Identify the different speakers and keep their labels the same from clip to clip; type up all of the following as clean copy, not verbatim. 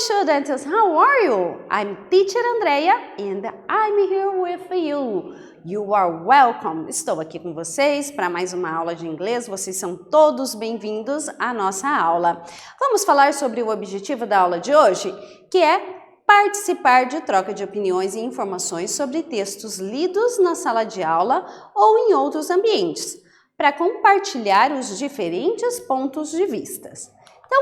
Speaker 1: students, how are you? I'm teacher Andrea and I'm here with you. You are welcome. Estou aqui com vocês para mais uma aula de inglês. Vocês são todos bem-vindos à nossa aula. Vamos falar sobre o objetivo da aula de hoje, que é participar de troca de opiniões e informações sobre textos lidos na sala de aula ou em outros ambientes, para compartilhar os diferentes pontos de vista. Então,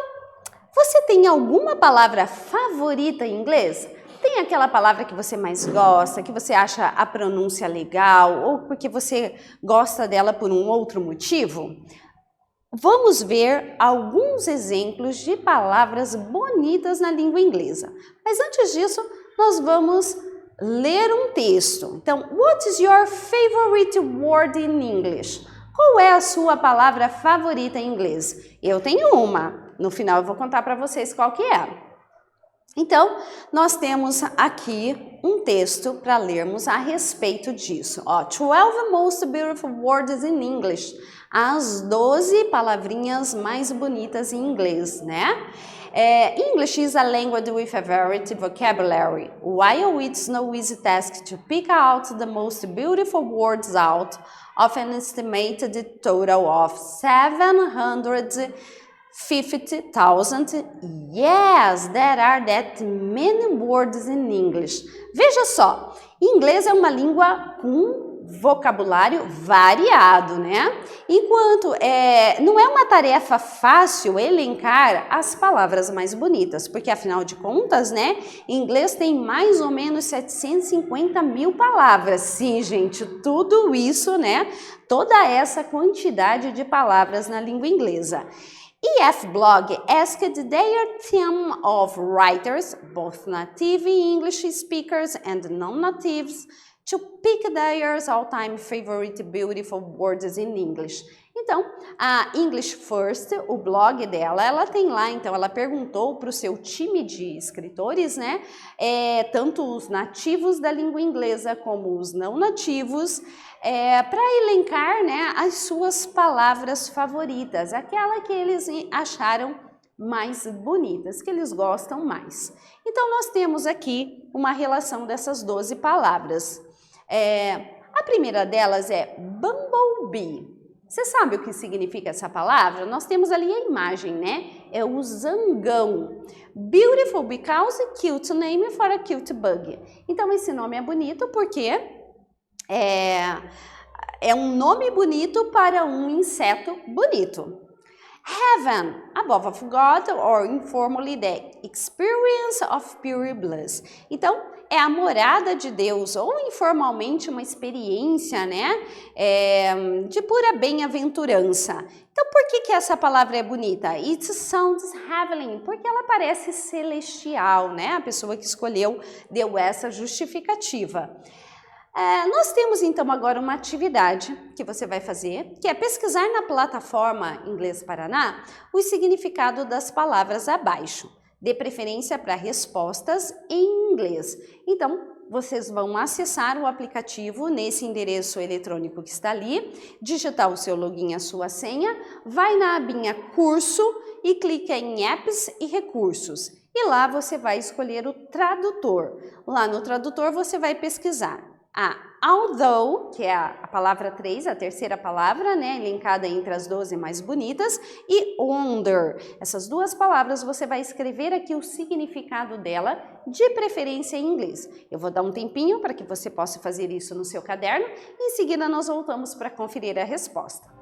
Speaker 1: você tem alguma palavra favorita em inglês? Tem aquela palavra que você mais gosta, que você acha a pronúncia legal ou porque você gosta dela por um outro motivo? Vamos ver alguns exemplos de palavras bonitas na língua inglesa. Mas antes disso, nós vamos ler um texto. Então, what is your favorite word in English? Qual é a sua palavra favorita em inglês? Eu tenho uma. No final eu vou contar para vocês qual que é. Então, nós temos aqui um texto para lermos a respeito disso. Ó, 12 most beautiful words in English. As 12 palavrinhas mais bonitas em inglês, né? English is a language with a varied vocabulary. While it's no easy task to pick out the most beautiful words out of an estimated total of 750,000. Yes, there are that many words in English. Veja só, inglês é uma língua com vocabulário variado, né? Enquanto não é uma tarefa fácil elencar as palavras mais bonitas, porque afinal de contas, né? Em inglês tem mais ou menos 750 mil palavras. Sim, gente, tudo isso, né? Toda essa quantidade de palavras na língua inglesa. EF Blog asked their team of writers, both native English speakers and non-natives, to pick their all-time favorite beautiful words in English. Então, a English First, o blog dela, ela tem lá, então ela perguntou para o seu time de escritores, né, tanto os nativos da língua inglesa como os não nativos, para elencar, né, as suas palavras favoritas, aquela que eles acharam mais bonitas, que eles gostam mais. Então, nós temos aqui uma relação dessas 12 palavras. A primeira delas é bumblebee. Você sabe o que significa essa palavra? Nós temos ali a imagem, né? É o zangão. Beautiful because cute name for a cute bug. Então, esse nome é bonito porque é um nome bonito para um inseto bonito. Heaven, above of God, or informally the experience of pure bliss. Então, é a morada de Deus, ou informalmente uma experiência, né, de pura bem-aventurança. Então, por que essa palavra é bonita? It sounds heavenly, porque ela parece celestial, né? A pessoa que escolheu deu essa justificativa. Nós temos então agora uma atividade que você vai fazer, que é pesquisar na plataforma Inglês Paraná o significado das palavras abaixo, de preferência para respostas em inglês. Então, vocês vão acessar o aplicativo nesse endereço eletrônico que está ali, digitar o seu login, a sua senha, vai na abinha Curso e clica em Apps e Recursos. E lá você vai escolher o tradutor. Lá no tradutor você vai pesquisar although, que é a palavra 3, a terceira palavra, né, elencada entre as 12 mais bonitas, e wonder. Essas duas palavras você vai escrever aqui o significado dela, de preferência em inglês. Eu vou dar um tempinho para que você possa fazer isso no seu caderno, e em seguida nós voltamos para conferir a resposta.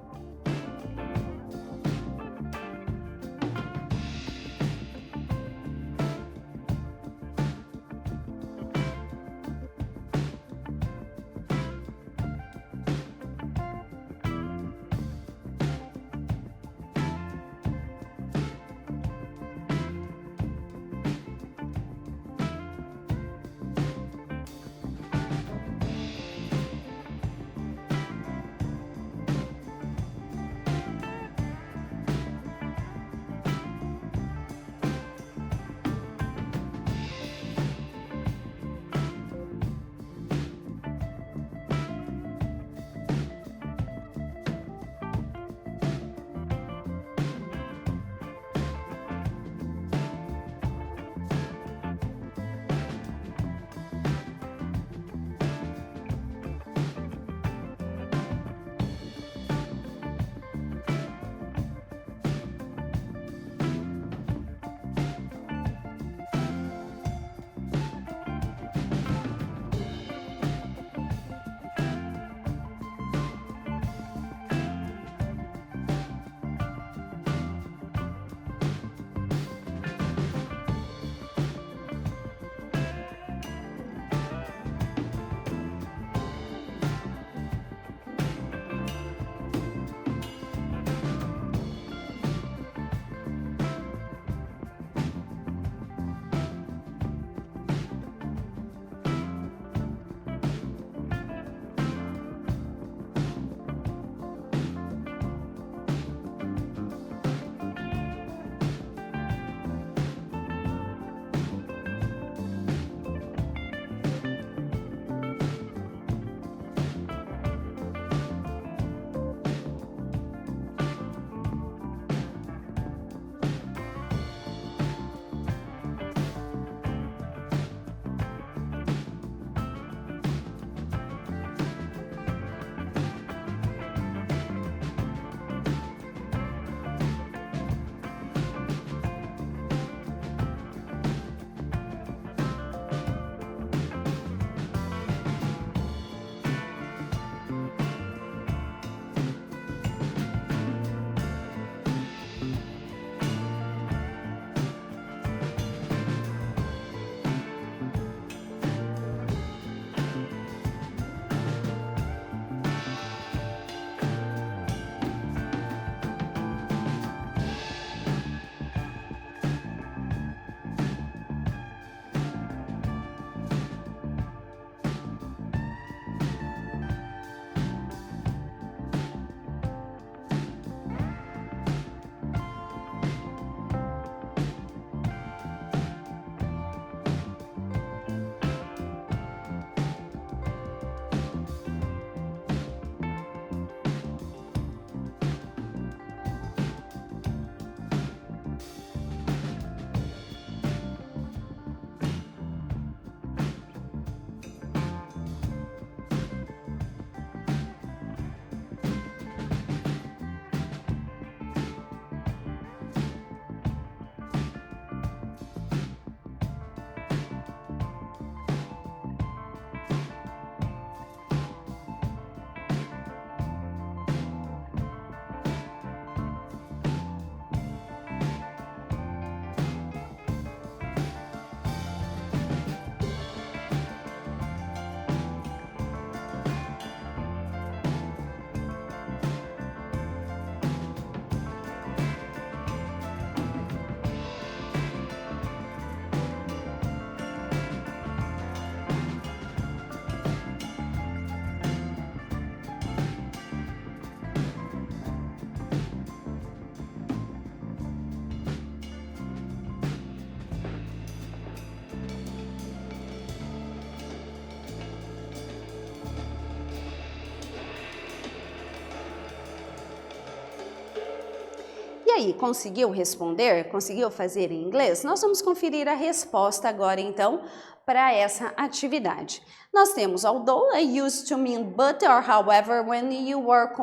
Speaker 1: aí, conseguiu responder? Conseguiu fazer em inglês? Nós vamos conferir a resposta agora, então, para essa atividade. Nós temos although I used to mean but or however when you were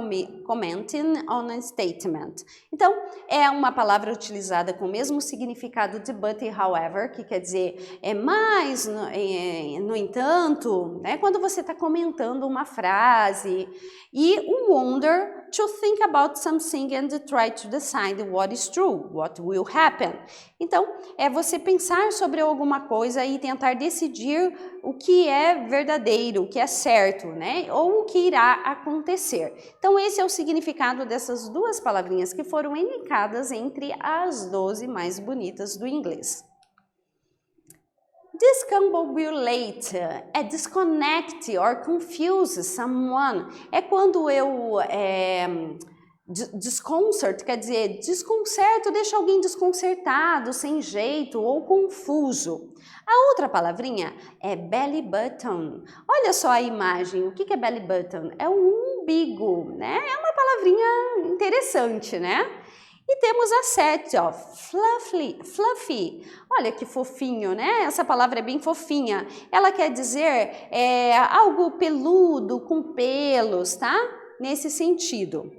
Speaker 1: commenting on a statement. Então, é uma palavra utilizada com o mesmo significado de but e however, que quer dizer mais, no entanto, né? Quando você está comentando uma frase. E o wonder, to think about something and try to decide what is true, what will happen. Então, é você pensar sobre alguma coisa e tentar decidir o que é verdadeiro, o que é certo, né? Ou o que irá acontecer. Então, esse é o significado dessas duas palavrinhas que foram elencadas entre as 12 mais bonitas do inglês. Discombobulate é disconnect or confuse someone. É quando eu disconcert, quer dizer, desconcerto, deixa alguém desconcertado, sem jeito ou confuso. A outra palavrinha é belly button. Olha só a imagem, o que é belly button? É o umbigo, né? É uma palavrinha interessante, né? E temos a 7, ó, fluffy. Olha que fofinho, né? Essa palavra é bem fofinha. Ela quer dizer algo peludo, com pelos, tá? Nesse sentido.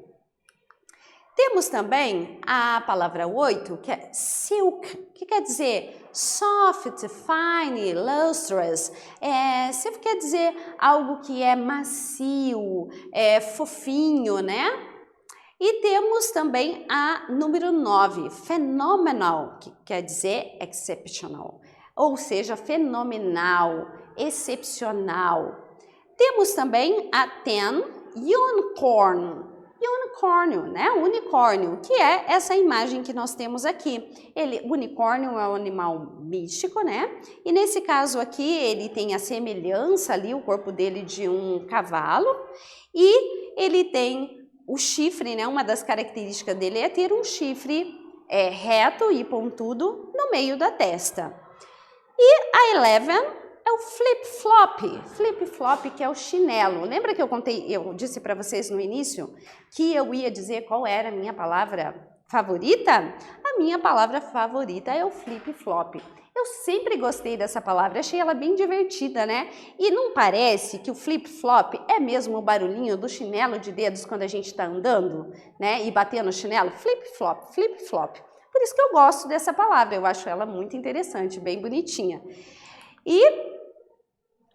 Speaker 1: Temos também a palavra 8, que é silk, que quer dizer soft, fine, lustrous. Silk quer dizer algo que é macio, fofinho, né? E temos também a número 9, phenomenal, que quer dizer exceptional, ou seja, fenomenal, excepcional. Temos também a 10, unicorn. Unicórnio, né? Unicórnio, que é essa imagem que nós temos aqui. O unicórnio é um animal místico, né? E nesse caso aqui, ele tem a semelhança ali, o corpo dele de um cavalo, e ele tem o chifre, né? Uma das características dele é ter um chifre reto e pontudo no meio da testa. E a 11 é o flip-flop. Flip-flop, que é o chinelo. Lembra que eu disse para vocês no início que eu ia dizer qual era a minha palavra favorita? A minha palavra favorita é o flip-flop. Eu sempre gostei dessa palavra, achei ela bem divertida, né? E não parece que o flip-flop é mesmo o barulhinho do chinelo de dedos quando a gente está andando, né? E batendo no chinelo? Flip-flop, flip-flop. Por isso que eu gosto dessa palavra, eu acho ela muito interessante, bem bonitinha. E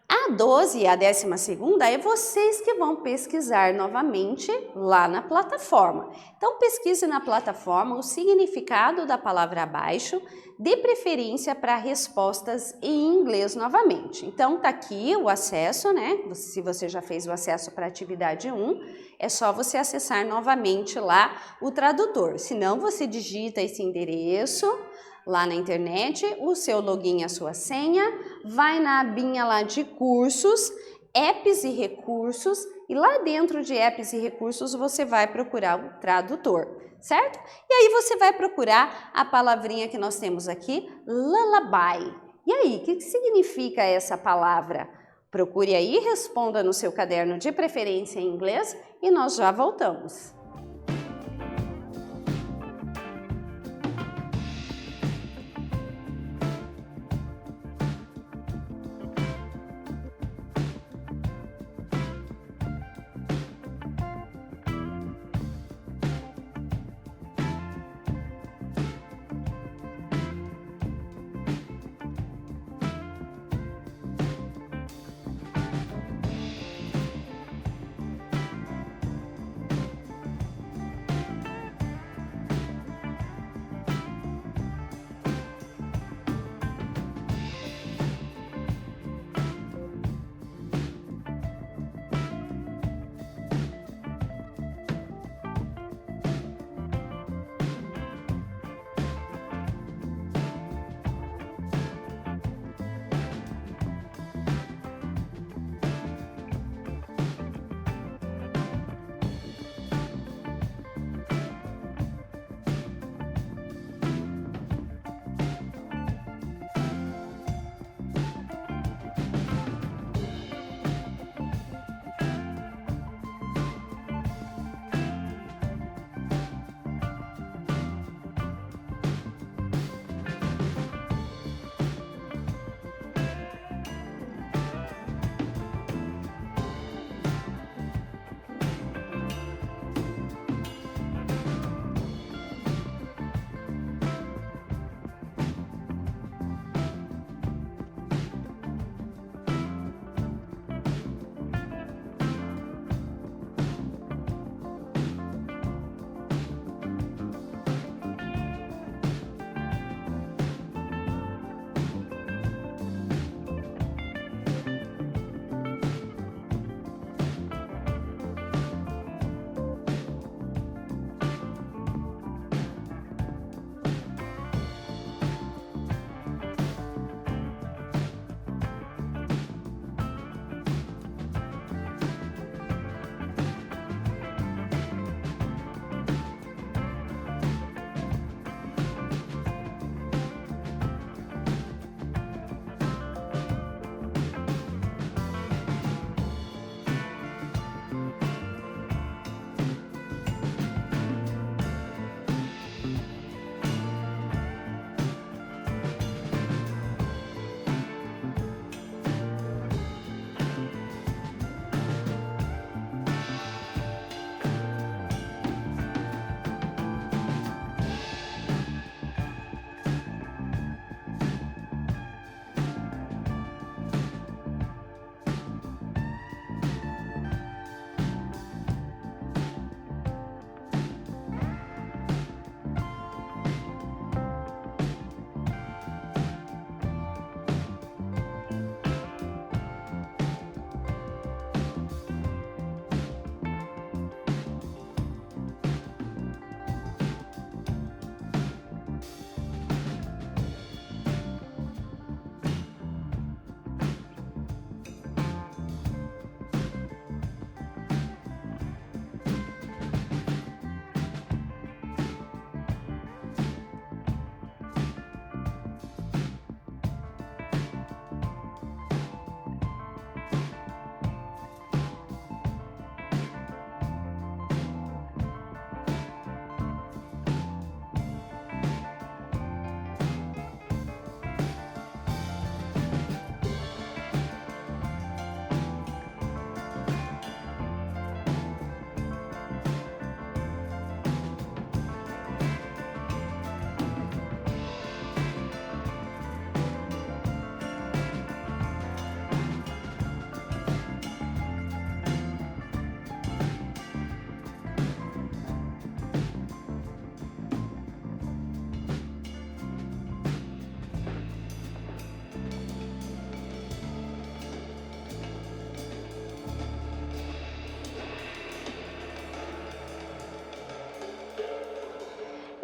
Speaker 1: a 12 e a 12ª é vocês que vão pesquisar novamente lá na plataforma. Então, pesquise na plataforma o significado da palavra abaixo, de preferência para respostas em inglês novamente. Então, tá aqui o acesso, né? Se você já fez o acesso para a atividade 1, é só você acessar novamente lá o tradutor. Se não, você digita esse endereço lá na internet, o seu login e a sua senha, vai na abinha lá de cursos, apps e recursos, e lá dentro de apps e recursos você vai procurar o tradutor, certo? E aí você vai procurar a palavrinha que nós temos aqui, lullaby. E aí, o que significa essa palavra? Procure aí, responda no seu caderno de preferência em inglês e nós já voltamos.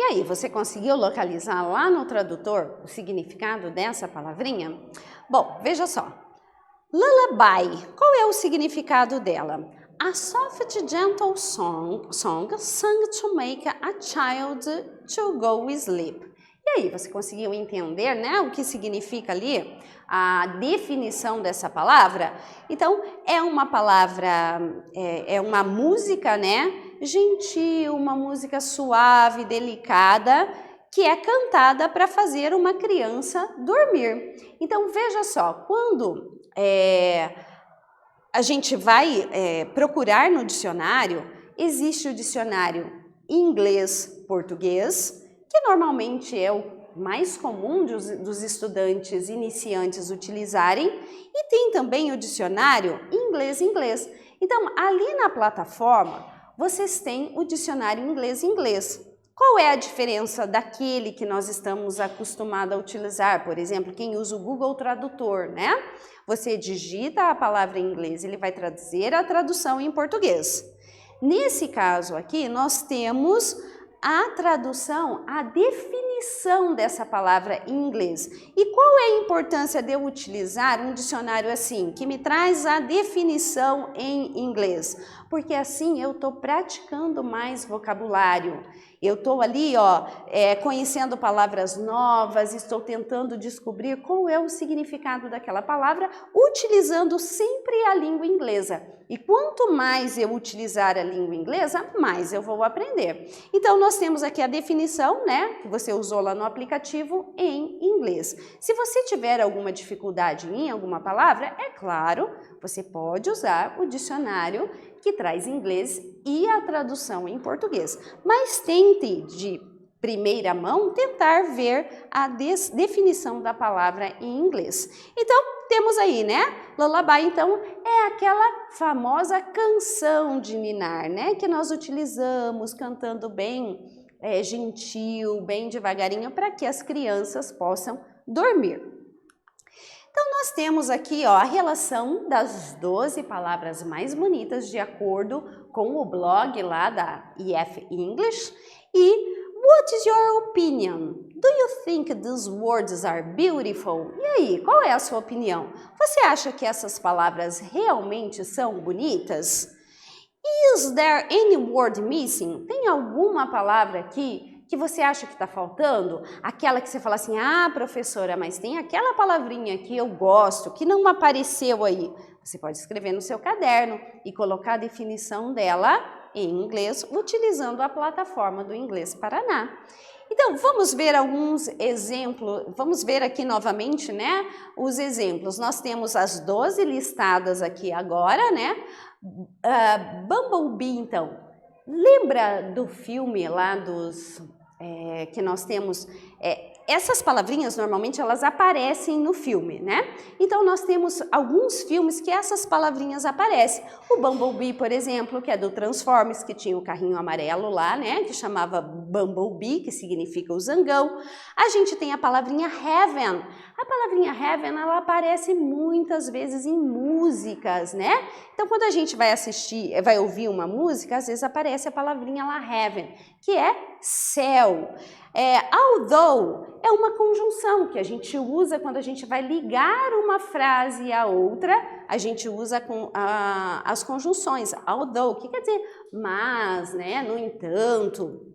Speaker 1: E aí, você conseguiu localizar lá no tradutor o significado dessa palavrinha? Bom, veja só. Lullaby, qual é o significado dela? A soft, gentle song sung to make a child to go sleep. E aí, você conseguiu entender, né, o que significa ali a definição dessa palavra? Então, é uma palavra, é uma música, né, gentil, uma música suave, delicada, que é cantada para fazer uma criança dormir. Então, veja só, quando a gente vai procurar no dicionário, existe o dicionário inglês-português, que normalmente é o mais comum dos estudantes iniciantes utilizarem, e tem também o dicionário inglês-inglês. Então, ali na plataforma, vocês têm o dicionário inglês-inglês. Qual é a diferença daquele que nós estamos acostumados a utilizar? Por exemplo, quem usa o Google Tradutor, né? Você digita a palavra em inglês, ele vai traduzir a tradução em português. Nesse caso aqui, nós temos a tradução, a definição dessa palavra em inglês. E qual é a importância de eu utilizar um dicionário assim, que me traz a definição em inglês? Porque assim eu estou praticando mais vocabulário. Eu estou ali, conhecendo palavras novas, estou tentando descobrir qual é o significado daquela palavra, utilizando sempre a língua inglesa. E quanto mais eu utilizar a língua inglesa, mais eu vou aprender. Então, nós temos aqui a definição, né, que você usou lá no aplicativo em inglês. Se você tiver alguma dificuldade em alguma palavra, é claro, você pode usar o dicionário que traz inglês e a tradução em português. Mas tente, de primeira mão, tentar ver a definição da palavra em inglês. Então, temos aí, né? Lullaby, então, é aquela famosa canção de ninar, né? Que nós utilizamos cantando bem gentil, bem devagarinho, para que as crianças possam dormir. Então, nós temos aqui a relação das 12 palavras mais bonitas de acordo com o blog lá da EF English. E what is your opinion? Do you think these words are beautiful? E aí, qual é a sua opinião? Você acha que essas palavras realmente são bonitas? Is there any word missing? Tem alguma palavra aqui que você acha que está faltando? Aquela que você fala assim, ah, professora, mas tem aquela palavrinha que eu gosto, que não apareceu aí. Você pode escrever no seu caderno e colocar a definição dela em inglês, utilizando a plataforma do Inglês Paraná. Então, vamos ver alguns exemplos, vamos ver aqui novamente, né, os exemplos. Nós temos as 12 listadas aqui agora, né? Bumblebee, então. Lembra do filme lá que nós temos, essas palavrinhas normalmente elas aparecem no filme, né? Então nós temos alguns filmes que essas palavrinhas aparecem. O Bumblebee, por exemplo, que é do Transformers, que tinha o carrinho amarelo lá, né? Que chamava Bumblebee, que significa o zangão. A gente tem a palavrinha heaven. A palavrinha heaven, ela aparece muitas vezes em músicas, né? Então quando a gente vai vai ouvir uma música, às vezes aparece a palavrinha lá heaven, que é céu. Although é uma conjunção que a gente usa quando a gente vai ligar uma frase à outra, a gente usa as conjunções. Although, o que quer dizer? Mas, né? No entanto.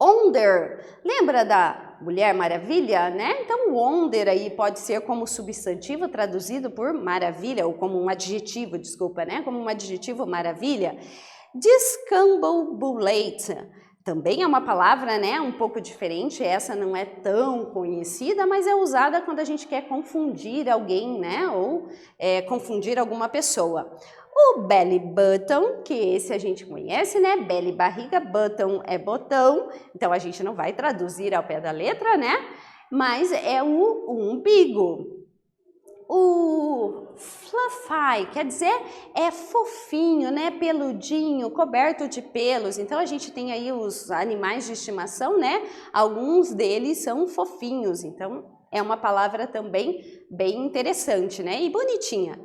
Speaker 1: Wonder, lembra da Mulher Maravilha, né? Então, wonder aí pode ser como substantivo traduzido por maravilha, ou como um adjetivo, desculpa, né? Como um adjetivo maravilha. Discombobulate. Também é uma palavra, né, um pouco diferente, essa não é tão conhecida, mas é usada quando a gente quer confundir alguém, né, ou confundir alguma pessoa. O belly button, que esse a gente conhece, né, belly, barriga, button é botão, então a gente não vai traduzir ao pé da letra, né, mas é o umbigo. O fluffy, quer dizer, é fofinho, né, peludinho, coberto de pelos. Então, a gente tem aí os animais de estimação, né, alguns deles são fofinhos. Então, é uma palavra também bem interessante, né, e bonitinha.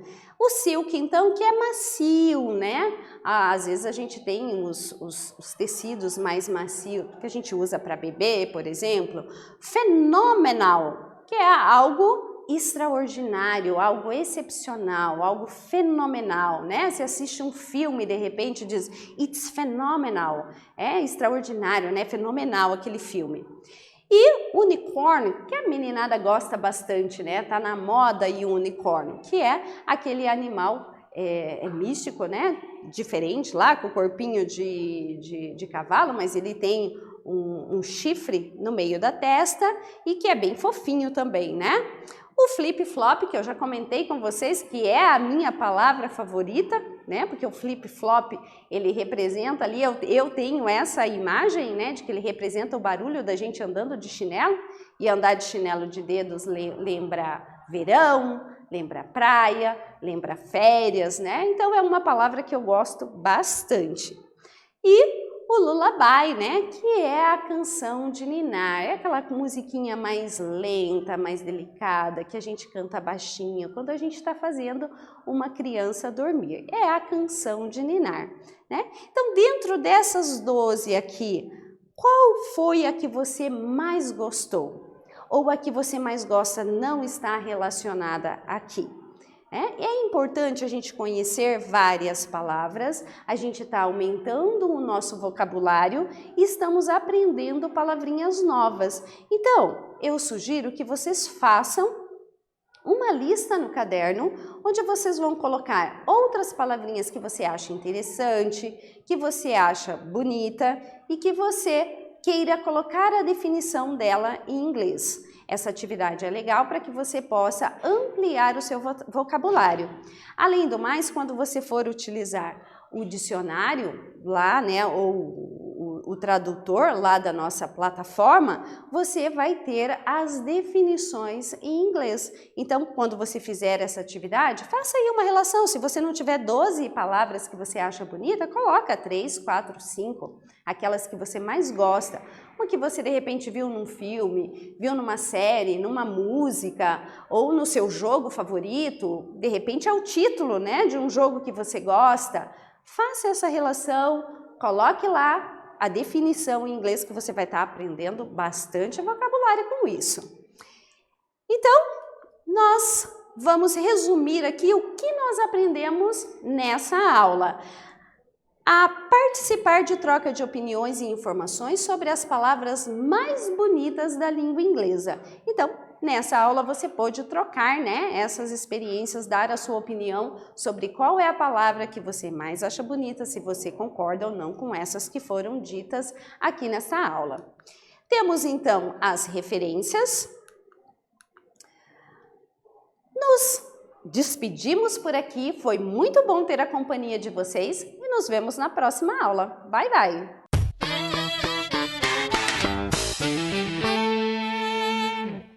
Speaker 1: O silk, então, que é macio, né? Às vezes a gente tem os tecidos mais macios, que a gente usa para bebê, por exemplo. Phenomenal, que é algo extraordinário, algo excepcional, algo fenomenal, né? Você assiste um filme e de repente diz, it's phenomenal, é extraordinário, né? Fenomenal aquele filme. E unicórnio, que a meninada gosta bastante, né? Tá na moda aí o unicórnio, que é aquele animal místico, né? Diferente lá, com o corpinho de cavalo, mas ele tem um chifre no meio da testa e que é bem fofinho também, né? O flip-flop, que eu já comentei com vocês, que é a minha palavra favorita, né? Porque o flip-flop, ele representa ali, eu tenho essa imagem, né? De que ele representa o barulho da gente andando de chinelo, e andar de chinelo de dedos lembra verão, lembra praia, lembra férias, né? Então é uma palavra que eu gosto bastante. E o lullaby, né, que é a canção de ninar, é aquela musiquinha mais lenta, mais delicada, que a gente canta baixinho quando a gente está fazendo uma criança dormir. É a canção de ninar, né? Então, dentro dessas 12 aqui, qual foi a que você mais gostou? Ou a que você mais gosta não está relacionada aqui? É importante a gente conhecer várias palavras, a gente está aumentando o nosso vocabulário e estamos aprendendo palavrinhas novas. Então, eu sugiro que vocês façam uma lista no caderno, onde vocês vão colocar outras palavrinhas que você acha interessante, que você acha bonita e que você queira colocar a definição dela em inglês. Essa atividade é legal para que você possa ampliar o seu vocabulário. Além do mais, quando você for utilizar o dicionário lá, né, ou o tradutor lá da nossa plataforma, você vai ter as definições em inglês. Então, quando você fizer essa atividade, faça aí uma relação. Se você não tiver 12 palavras que você acha bonita, coloca 3, 4, 5, aquelas que você mais gosta. Uma que você de repente viu num filme, viu numa série, numa música ou no seu jogo favorito, de repente é o título, né, de um jogo que você gosta. Faça essa relação, coloque lá a definição em inglês que você vai estar aprendendo bastante vocabulário com isso. Então, nós vamos resumir aqui o que nós aprendemos nessa aula. A participar de troca de opiniões e informações sobre as palavras mais bonitas da língua inglesa. Então, nessa aula você pode trocar, né, essas experiências, dar a sua opinião sobre qual é a palavra que você mais acha bonita, se você concorda ou não com essas que foram ditas aqui nessa aula. Temos então as referências. Nos despedimos por aqui, foi muito bom ter a companhia de vocês e nos vemos na próxima aula. Bye, bye!